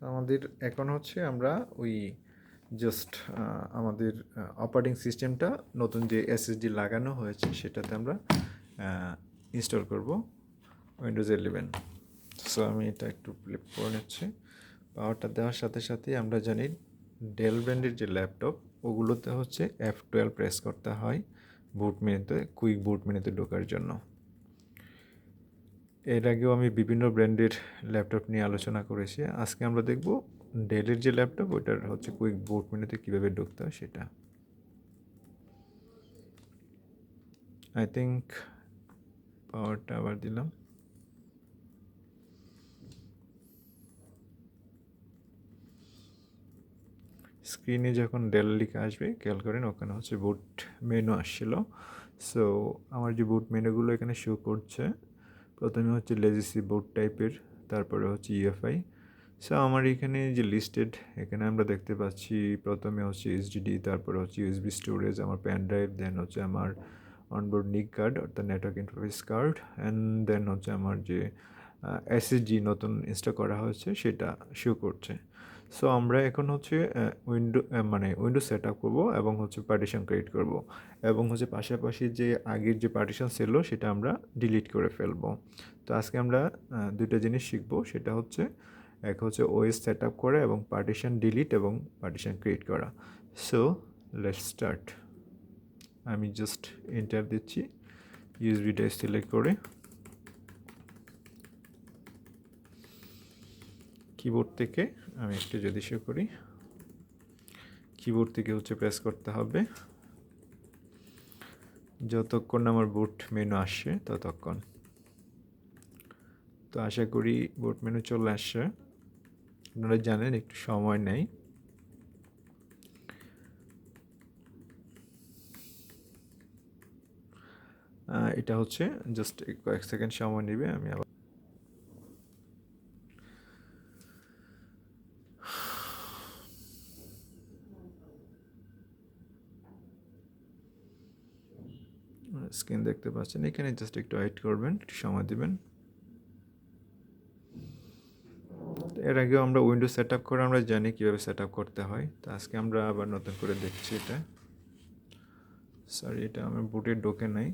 আমাদের এখন হচ্ছে আমরা ওই জাস্ট আমাদের অপারেটিং সিস্টেমটা নতুন যে এসএসডি লাগানো হয়েছে সেটাতে আমরা ইনস্টল করব উইন্ডোজ 11। সো আমি এটা একটু ফ্লিপ করে নিচ্ছি। পাওয়ারটা দেওয়ার সাথে সাথেই আমরা জানি ডেল ব্র্যান্ডের যে ল্যাপটপ ওগুলোতে হচ্ছে F12 প্রেস করতে হয় বুট মেনুতে, কুইক বুট মেনুতে ঢোকার জন্য। এর আগেও আমি বিভিন্ন ব্র্যান্ডের ল্যাপটপ নিয়ে আলোচনা করেছি। আজকে আমরা দেখব ডেলের যে ল্যাপটপ ওটার হচ্ছে কুইক বুট মেনুতে কীভাবে ঢুকতে হয় সেটা। আই থিঙ্ক পাওয়ারটা আবার দিলাম। স্ক্রিনে যখন ডেল লিখে আসবে খেয়াল করেন ওখানে হচ্ছে বুট মেনু আসছিল। সো আমার যে বুট মেনুগুলো এখানে শো করছে, প্রথমে হচ্ছে লেজেসি বুট টাইপের, তারপরে হচ্ছে ইউএফআই। সো আমার এখানে যে লিস্টেড এখানে আমরা দেখতে পাচ্ছি প্রথমে হচ্ছে এইচডিডি, তারপরে হচ্ছে ইউএসবি স্টোরেজ, আমার প্যান ড্রাইভ, দেন হচ্ছে আমার অনবোর্ড নিক কার্ড অর্থাৎ network interface card, and then হচ্ছে আমার যে এসএসজি নতুন ইনস্টল করা হয়েছে সেটা শো করছে। সো আমরা এখন হচ্ছে উইন্ডো সেট আপ করবো এবং হচ্ছে পার্টিশন ক্রিয়েট করব এবং হচ্ছে পাশাপাশি যে আগের যে পার্টিশন ছিল সেটা আমরা ডিলিট করে ফেলবো। তো আজকে আমরা দুইটা জিনিস শিখবো, সেটা হচ্ছে এক হচ্ছে ওএস সেট আপ করা এবং পার্টিশন ডিলিট এবং পার্টিশন ক্রিয়েট করা। So let's start. আমি জাস্ট এন্টার দিচ্ছি ইউএসবিটা সিলেক্ট করে। কিবোর্ড থেকে আমি একটু যদি শো করি, কিবোর্ড থেকে হচ্ছে প্রেস করতে হবে যতক্ষণ আমার বুট মেনু আসছে ততক্ষণ। তো আশা করি বুট মেনু চলে আসছে। আপনারা জানেন একটু সময় নেই। এটা হচ্ছে জাস্ট কয়েক সেকেন্ড সময় নেবে। আমি আবার স্ক্রিন দেখতে পাচ্ছেন, এখানে জাস্ট একটু ওয়েট করবেন, একটু সময় দিবেন। এর আগেও আমরা উইন্ডোজ সেট আপ করে আমরা জানি কীভাবে সেট আপ করতে হয়। তো আজকে আমরা আবার নতুন করে দেখছি এটা। সরি, এটা আমার বুটে ঢোকে নাই।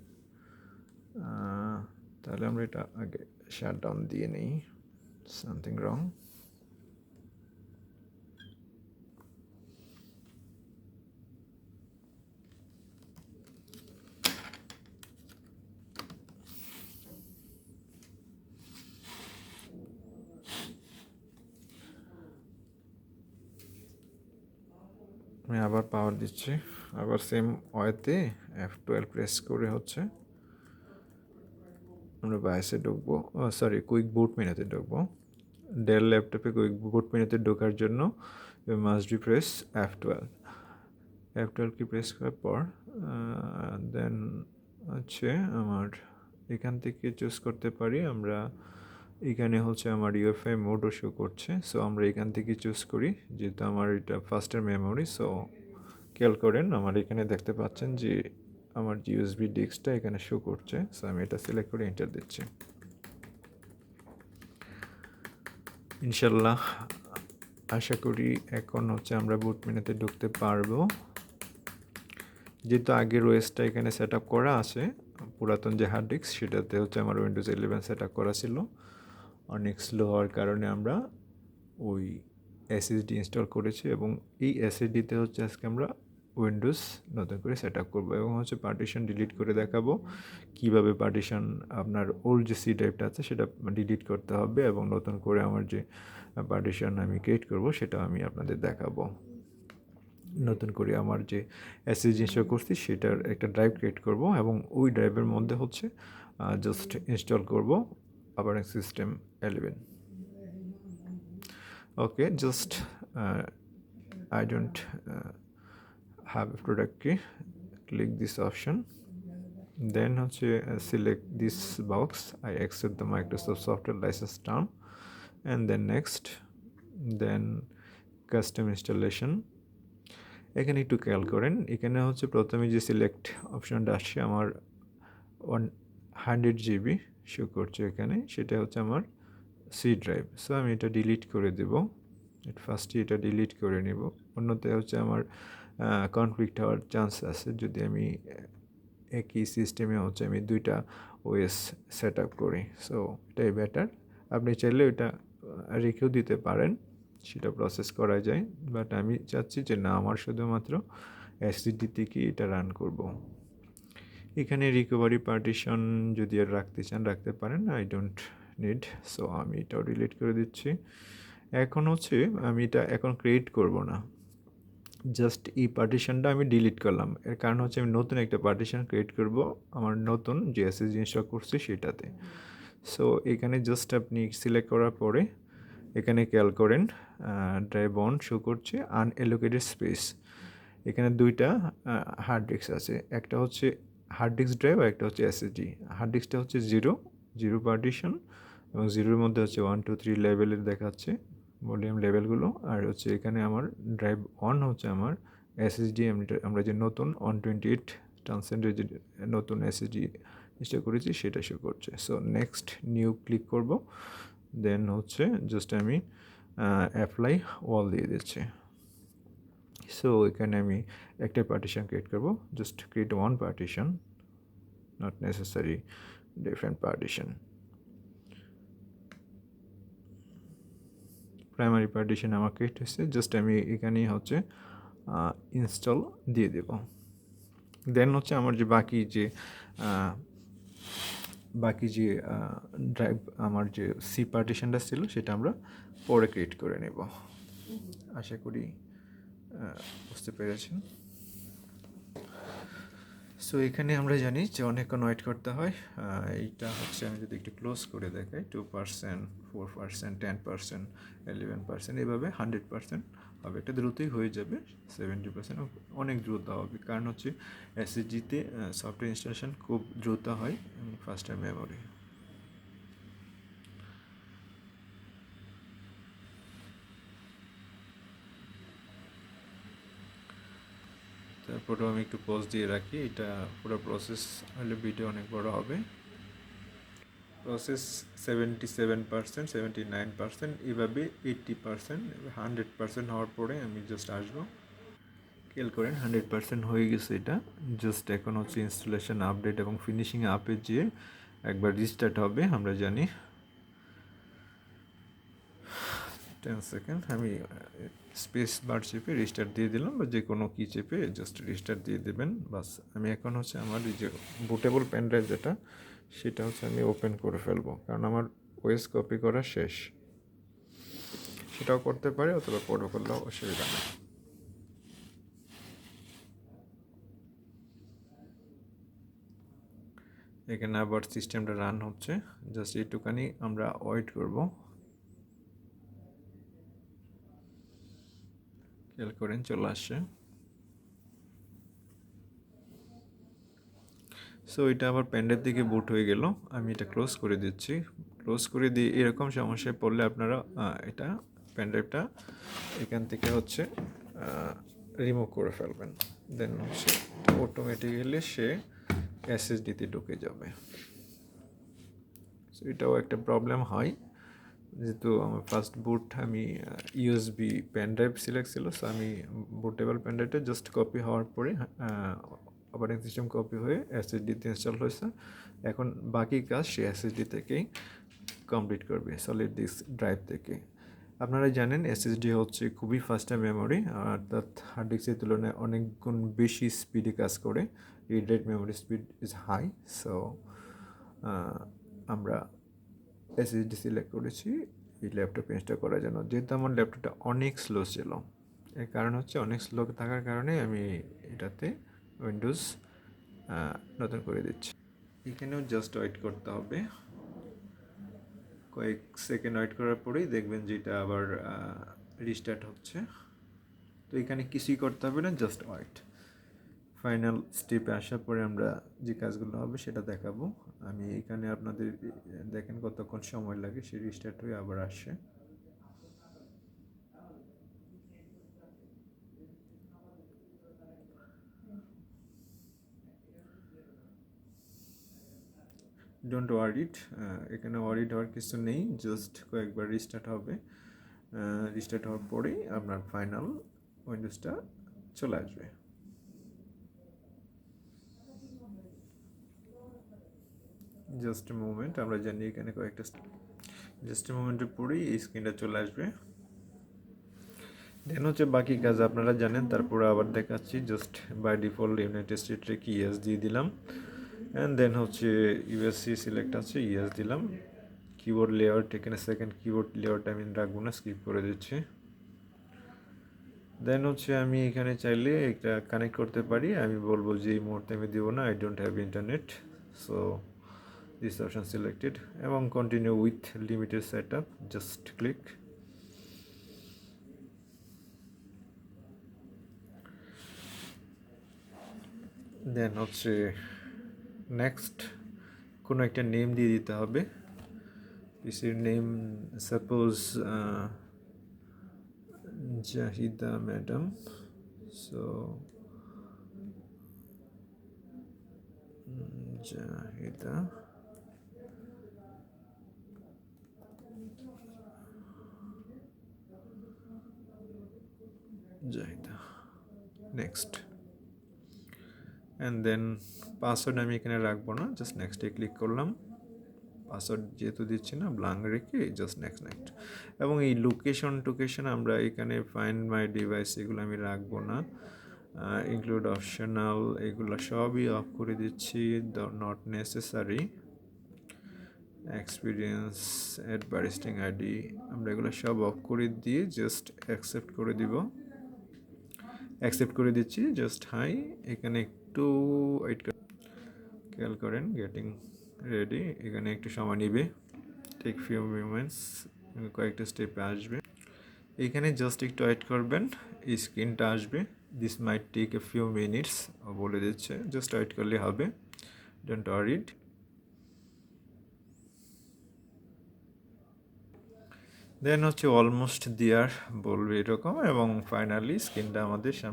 তাহলে আমরা এটা আগে শাট ডাউন দিয়ে নিই। Something wrong. আমি আবার পাওয়ার দিচ্ছি, আবার সেম ওয়েতে F12 প্রেস করে হচ্ছে আমরা বায়াসে ঢুকবো, সরি কুইক বুট মেনুতে ঢুকবো। ডেল ল্যাপটপে কুইক বুট মেনুতে ঢোকার জন্য মাস্ট বি প্রেস F12 কি প্রেস করার পর দেন হচ্ছে আমার এখান থেকে চুজ করতে পারি আমরা। এখানে হচ্ছে আমার ইউএফআই মোডও শো করছে। সো আমরা এখান থেকে চুজ করি, যেহেতু আমার এটা ফাস্টার মেমোরি। সো খেয়াল করেন আমার এখানে দেখতে পাচ্ছেন যে আমার যে ইউএসবি ডিস্কটা এখানে শো করছে। সো আমি এটা সিলেক্ট করে এন্টার দিচ্ছি। ইনশাল্লাহ আশা করি এখন হচ্ছে আমরা বুট মেনুতে ঢুকতে পারবো। যেহেতু আগের ওএসটা এখানে সেট আপ করা আছে, পুরাতন যে হার্ড ডিস্ক সেটাতে হচ্ছে আমার উইন্ডোজ 11 সেট আপ করা ছিল। অনেক স্লো হওয়ার কারণে আমরা ওই এসএসডি ইনস্টল করেছি এবং এই এসএসডিতে হচ্ছে আজকে আমরা উইন্ডোজ নতুন করে সেট আপ করবো এবং হচ্ছে পার্টিশন ডিলিট করে দেখাবো কিভাবে পার্টিশন আপনার ওল্ড যে সি ড্রাইভটা আছে সেটা ডিলিট করতে হবে এবং নতুন করে আমার যে পার্টিশন আমি ক্রিয়েট করব সেটা আমি আপনাদের দেখাবো। নতুন করে আমার যে এসএসডি ইনস্টল করছি সেটার একটা ড্রাইভ ক্রিয়েট করব এবং ওই ড্রাইভের মধ্যে হচ্ছে জাস্ট ইনস্টল করব operating system 11। Okay, just I don't have a product key. Click this option, then হচ্ছে select this box, I accept the Microsoft software license term, and then next, then custom installation। এখানে একটু খেয়াল করেন, এখানে হচ্ছে প্রথমে যে সিলেক্ট অপশনটা আসছে আমার 100 জিবি শো করছে এখানে, সেটা হচ্ছে আমার সি ড্রাইভ। সো আমি এটা ডিলিট করে দেব। ফার্স্টে এটা ডিলিট করে নেব, অন্যথায় হচ্ছে আমার কনফ্লিক্ট হওয়ার চান্স আছে যদি আমি একই সিস্টেমে হচ্ছে আমি দুইটা ওএস সেট আপ করি। সো এটাই বেটার। আপনি চাইলে এটা রেখেও দিতে পারেন, সেটা প্রসেস করা যায়, বাট আমি চাচ্ছি যে না, আমার শুধুমাত্র এসএসডি থেকে এটা রান করব। এখানে রিকভারি পার্টিশন যদি আর রাখতে চান রাখতে পারেন, আই ডোন্ট নিড। সো আমি এটাও ডিলিট করে দিচ্ছি। এখন হচ্ছে আমি এটা এখন ক্রিয়েট করব না, জাস্ট এই পার্টিশনটা আমি ডিলিট করলাম। এর কারণ হচ্ছে আমি নতুন একটা পার্টিশন ক্রিয়েট করব আমার নতুন যে এসএসডি ইনস্টল করছি সেটাতে। সো এখানে জাস্ট আপনি সিলেক্ট করার পরে এখানে খেয়াল করেন ড্রাইভ অন শো করছে আনএলোকেটেড স্পেস। এখানে দুইটা হার্ড ডিস্ক আছে, একটা হচ্ছে হার্ড ডিস্ক ড্রাইভ আর একটা হচ্ছে এসএসডি। হার্ড ডিস্কটা হচ্ছে জিরো পার্টিশন, এবং জিরোর মধ্যে হচ্ছে 1 2 3 লেভেলের দেখাচ্ছে ভলিউম লেভেলগুলো। আর হচ্ছে এখানে আমার ড্রাইভ অন হচ্ছে আমার এসএসডি, আমরা যে নতুন 128 ট্রান্সেন্ডের যে নতুন এসএসডি ইনস্টল করেছি সেটা শো করছে। সো নেক্সট নিউ ক্লিক করব, দেন হচ্ছে জাস্ট আমি অ্যাপ্লাই ওয়াল দিয়ে দিচ্ছি। সো এখানে আমি একটা পার্টিশন ক্রিয়েট করব, just create one partition, not necessary different partition. Primary partition আমার ক্রিয়েট হয়েছে, জাস্ট আমি এখানেই হচ্ছে ইনস্টল দিয়ে দেব। দেন হচ্ছে আমার যে বাকি যে ড্রাইভ আমার যে সি পার্টিশনটা ছিল সেটা আমরা পরে ক্রিয়েট করে নেব। আশা করি বুঝতে পেরেছেন। সো এখানে আমরা জানি যে অনেকক্ষণ ওয়েট করতে হয়। এইটা হচ্ছে আমি যদি একটু ক্লোজ করে দেখাই, 2%, 4%, 10%, 11%, এভাবে 100% হবে। এটা দ্রুতই হয়ে যাবে, 70% অনেক দ্রুত হবে, কারণ হচ্ছে এসএসডিতে সফটওয়্যার ইনস্টলেশন খুব দ্রুত হয় ফাস্টার মেমোরি। তারপরেও আমি একটু পজ দিয়ে রাখি, এটা পুরো প্রসেস হলে ভিডিও অনেক বড় হবে। প্রসেস 77%, 79%, এভাবে 80%, 100% হওয়ার পরে আমি জাস্ট আসবো। খেয়াল করেন 100% হয়ে গেছে এটা। জাস্ট এখন হচ্ছে ইনস্টলেশন আপডেট এবং ফিনিশিং আপে যেয়ে একবার রিস্টার্ট হবে, আমরা জানি। 10 সেকেন্ড আমি স্পেস বার চেপে রিস্টার্ট দিয়ে দিলাম, বা যে কোনো কি চেপে জাস্ট রিস্টার্ট দিয়ে দেবেন, বাস। আমি এখন হচ্ছে আমার এই যে বুটেবল পেন ড্রাইভ যেটা, সেটা হচ্ছে আমি ওপেন করে ফেলবো, কারণ আমার ওএস কপি করা শেষ। সেটাও করতে পারে, অথবা পরে করলেও অসুবিধা নেই। এখানে আবার সিস্টেমটা রান হচ্ছে, জাস্ট এইটুখানি আমরা ওয়েট করব। খেয়াল করেন চলে আসছে। সো এটা আবার প্যান্ডের দিকে বুট হয়ে গেল। আমি এটা ক্লোজ করে দিচ্ছি। ক্লোজ করে দিয়ে এরকম সমস্যায় পড়লে আপনারা এটা প্যান্ড্রাইভটা এখান থেকে হচ্ছে রিমুভ করে ফেলবেন। দেন হচ্ছে অটোমেটিক্যালি সে এসএসডিতে ঢুকে যাবে। সো এটাও একটা প্রবলেম হয়, যেহেতু আমার ফার্স্ট বুট আমি ইউএসবি প্যানড্রাইভ সিলেক্ট ছিল। সো আমি বুটেবল প্যানড্রাইভটা জাস্ট কপি হওয়ার পরে অপারেটিং সিস্টেম কপি হয়ে এসএসডিতে ইনস্টল হয়েছে। এখন বাকি কাজ সে এসএসডি থেকেই কমপ্লিট করবে, সলিড ডিস্ক ড্রাইভ থেকে। আপনারা জানেন এসএসডি হচ্ছে খুবই ফাস্টার মেমোরি, অর্থাৎ হার্ড ডিস্কের তুলনায় অনেক গুণ বেশি স্পিডে কাজ করে। Read write memory speed is high. So আমরা এসএসডি সিলেক্ট করেছি এই ল্যাপটপ ইনস্টল করার জন্য, যেহেতু আমার ল্যাপটপটা অনেক স্লো ছিল। এর কারণ হচ্ছে অনেক স্লো থাকার কারণে আমি এটাতে উইন্ডোজ নতুন করে দিচ্ছি। এখানেও জাস্ট ওয়েট করতে হবে, কয়েক সেকেন্ড ওয়েট করার পরেই দেখবেন যে এটা আবার রিস্টার্ট হচ্ছে। তো এখানে কিছুই করতে হবে না, জাস্ট ওয়েট। ফাইনাল স্টেপে আসার পরে আমরা যে কাজগুলো হবে সেটা দেখাবো। আমি এখানে আপনাদের দেখেন কতক্ষণ সময় লাগে, সে রিস্টার্ট হয়ে আবার আসে। ডোন্ট ওয়ারিড, এখানে ওয়ারিড হওয়ার কিছু নেই, জাস্ট কয়েকবার রিস্টার্ট হবে। রিস্টার্ট হওয়ার পরেই আপনার ফাইনাল উইন্ডোজটা চলে আসবে। জাস্ট মুভমেন্ট, আমরা জানি এখানে কয়েকটা জাস্ট মুভমেন্টের পরেই এই স্ক্রিনটা চলে আসবে। দেন হচ্ছে বাকি কাজ আপনারা জানেন, তারপরে আবার দেখাচ্ছি। জাস্ট বাই ডিফল্ট ইউনাইটেড স্টেটে কি ইয়েস দিয়ে দিলাম, অ্যান্ড দেন হচ্ছে ইউএসসি সিলেক্ট আছে, ইয়েস দিলাম। কিবোর্ড লেআউট, এখানে সেকেন্ড কিবোর্ড লেআউট আমি রাখবো না, স্কিপ করে দিচ্ছি। দেন হচ্ছে আমি এখানে চাইলে একটা কানেক্ট করতে পারি, আমি বলবো যে এই মুহূর্তে আমি দেবো না, I don't have internet, so this option selected, এবং continue with limited set up, just click. Then হচ্ছে নেক্সট কোনো একটা নেম দিয়ে দিতে হবে। পিসির name suppose Zahida madam, so Zahida, Zahida, next. And then password আমি এখানে রাখবো না, জাস্ট নেক্সটে ক্লিক করলাম। পাসওয়ার্ড যেহেতু দিচ্ছি না, ব্লাঙ্ক রেখে জাস্ট নেক্সট। এবং এই লোকেশন আমরা এখানে ফাইন্ড মাই ডিভাইস এগুলো আমি রাখবো না, ইনক্লুড অপশনাল এগুলো সবই অফ করে দিচ্ছি, নট নেসেসারি। এক্সপিরিয়েন্স অ্যাডভার্টিসিং আইডি আমরা এগুলো সব অফ করে দিয়ে জাস্ট অ্যাকসেপ্ট করে দিব। অ্যাকসেপ্ট করে দিচ্ছি, জাস্ট হাই। এখানে একটু ওয়েট খেয়াল করেন, গেটিং রেডি, এখানে একটু সময় নিবে, টেক ফিউ মোমেন্টস, কয়েকটা স্টেপে আসবে। এখানে জাস্ট একটু ওয়েট করবেন, এই স্ক্রিনটা আসবে, this might take a few minutes বলে দিচ্ছে, জাস্ট ওয়েট করলে হবে, ডোন্ট ওয়ারিড। দেন হচ্ছে অলমোস্ট দেয়ার বলবে এরকম, এবং ফাইনালি স্ক্রিনটা আমাদের সামনে